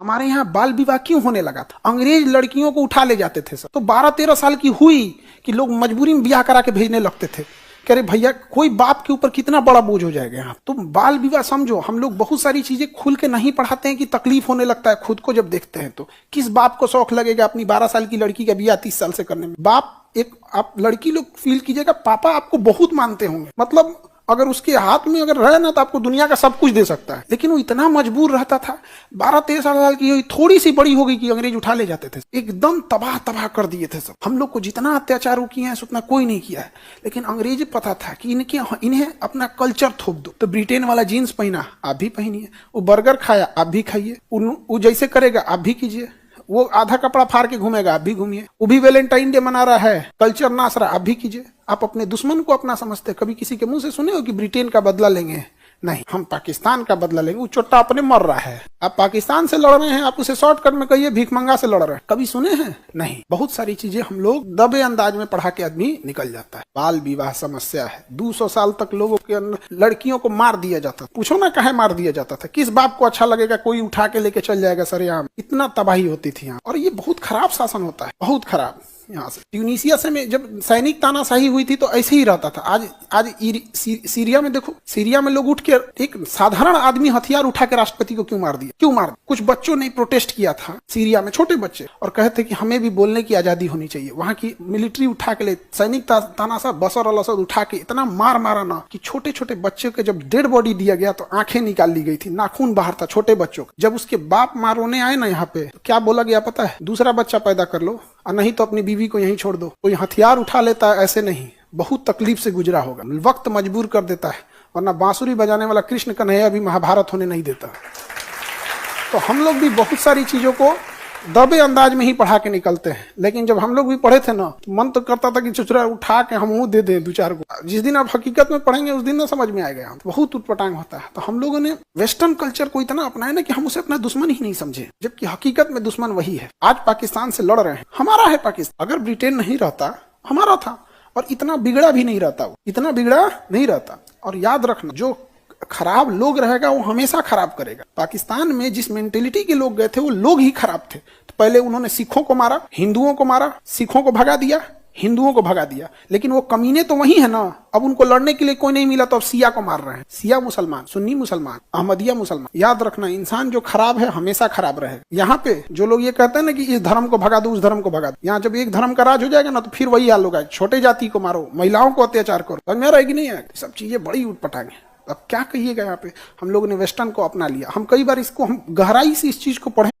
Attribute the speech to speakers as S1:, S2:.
S1: हमारे यहाँ बाल विवाह क्यों होने लगा था? अंग्रेज लड़कियों को उठा ले जाते थे सब, तो 12-13 साल की हुई कि लोग मजबूरी में ब्याह करा के भेजने लगते थे। कह रहे भैया कोई बाप के ऊपर कितना बड़ा बोझ हो जाएगा यहाँ। तो बाल विवाह समझो, हम लोग बहुत सारी चीजें खुल के नहीं पढ़ाते हैं कि तकलीफ होने लगता है खुद को जब देखते हैं। तो किस बाप को शौक लगेगा अपनी 12 साल की लड़की का ब्याह 30 साल से करने में? बाप एक आप लड़की लोग फील कीजिएगा, पापा आपको बहुत मानते होंगे, मतलब अगर उसके हाथ में अगर रहे ना तो आपको दुनिया का सब कुछ दे सकता है, लेकिन वो इतना मजबूर रहता था। 12-13 साल की हुई, थोड़ी सी बड़ी हो गई कि अंग्रेज उठा ले जाते थे, एकदम तबाह तबाह कर दिए थे सब। हम लोग को जितना अत्याचार किए हैं उतना कोई नहीं किया है, लेकिन अंग्रेज पता था कि इन्हें अपना कल्चर थोप दो। तो ब्रिटेन वाला जीन्स पहना, आप भी पहनिए। वो बर्गर खाया, आप भी खाइए। वो जैसे करेगा आप भी कीजिए। वो आधा कपड़ा फाड़ के घूमेगा, आप भी घूमिए। वो भी वैलेंटाइन डे मना रहा है, कल्चर नाच रहा, आप भी कीजिए। आप अपने दुश्मन को अपना समझते। कभी किसी के मुंह से सुने हो कि ब्रिटेन का बदला लेंगे? नहीं, हम पाकिस्तान का बदला लेंगे। वो चोट्टा अपने मर रहा है, आप पाकिस्तान से लड़ रहे हैं, आप उसे शॉर्टकट में कहिए भिखमंगा से लड़ रहे हैं। कभी सुने हैं? नहीं। बहुत सारी चीजें हम लोग दबे अंदाज में पढ़ा के आदमी निकल जाता है। बाल विवाह समस्या है। 200 साल तक लोगों के अंदर लड़कियों को मार दिया जाता था। पूछो ना काहे मार दिया जाता था? किस बाप को अच्छा लगेगा कोई उठा के लेके चल जाएगा सरेआम? इतना तबाही होती थी यहाँ। और ये बहुत खराब शासन होता है, बहुत खराब। यहाँ से ट्यूनीसिया से में जब सैनिक तानाशाही हुई थी तो ऐसे ही रहता था। आज सीरिया में देखो, सीरिया में लोग उठ के, एक साधारण आदमी हथियार उठा के राष्ट्रपति को क्यों मार दिया? क्यों मार? कुछ बच्चों ने प्रोटेस्ट किया था सीरिया में, छोटे बच्चे, और कहते कि हमें भी बोलने की आजादी होनी चाहिए। वहां की मिलिट्री उठा के ले, सैनिक तानाशाह बशर अल असद उठा के इतना मार मारा ना कि छोटे छोटे बच्चे के जब डेड बॉडी दिया गया तो आंखें निकाल ली गई थी, नाखून बाहर था छोटे बच्चों को। जब उसके बाप मारोने आए ना यहाँ पे, तो क्या बोला गया पता है? दूसरा बच्चा पैदा कर लो और नहीं तो अपनी बीवी को यहीं छोड़ दो। कोई हथियार उठा लेता है, ऐसे नहीं, बहुत तकलीफ से गुजरा होगा। वक्त मजबूर कर देता है, वरना बांसुरी बजाने वाला कृष्ण कन्हैया भी महाभारत होने नहीं देता। तो हम लोग भी बहुत सारी चीजों को दबे अंदाज में ही पढ़ा के निकलते हैं। लेकिन जब हम लोग भी पढ़े थे ना, तो मन तो करता था कि चुचरा उठा के हम दे दें 2-4 को। जिस दिन आप हकीकत में पढ़ेंगे उस दिन ना समझ में आएगा। तो बहुत उटपटांग होता है। तो हम लोगों ने वेस्टर्न कल्चर को इतना अपनाया ना कि हम उसे अपना दुश्मन ही नहीं समझे, जबकि हकीकत में दुश्मन वही है। आज पाकिस्तान से लड़ रहे हैं, हमारा है पाकिस्तान। अगर ब्रिटेन नहीं रहता, हमारा था, और इतना बिगड़ा भी नहीं रहता, वो इतना बिगड़ा नहीं रहता। और याद रखना, जो खराब लोग रहेगा वो हमेशा खराब करेगा। पाकिस्तान में जिस मेंटेलिटी के लोग गए थे वो लोग ही खराब थे। तो पहले उन्होंने सिखों को मारा, हिंदुओं को मारा, सिखों को भगा दिया, हिंदुओं को भगा दिया, लेकिन वो कमीने तो वही है ना। अब उनको लड़ने के लिए कोई नहीं मिला तो अब सिया को मार रहे हैं। सिया मुसलमान, सुन्नी मुसलमान, अहमदिया मुसलमान। याद रखना, इंसान जो खराब है हमेशा खराब रहेगा। यहाँ पे जो लोग ये कहते हैं ना कि इस धर्म को भगा दो, उस धर्म को भगा दो, यहाँ जब एक धर्म का राज हो जाएगा ना तो फिर वही हाल होगा। छोटे जाति को मारो, महिलाओं को अत्याचार करो, समझ में रहेगी नहीं है। सब चीजें बड़ी उटपटांग है। अब क्या कहिएगा, यहाँ पे हम लोगों ने वेस्टर्न को अपना लिया। हम कई बार इसको, हम गहराई से इस चीज को पढ़े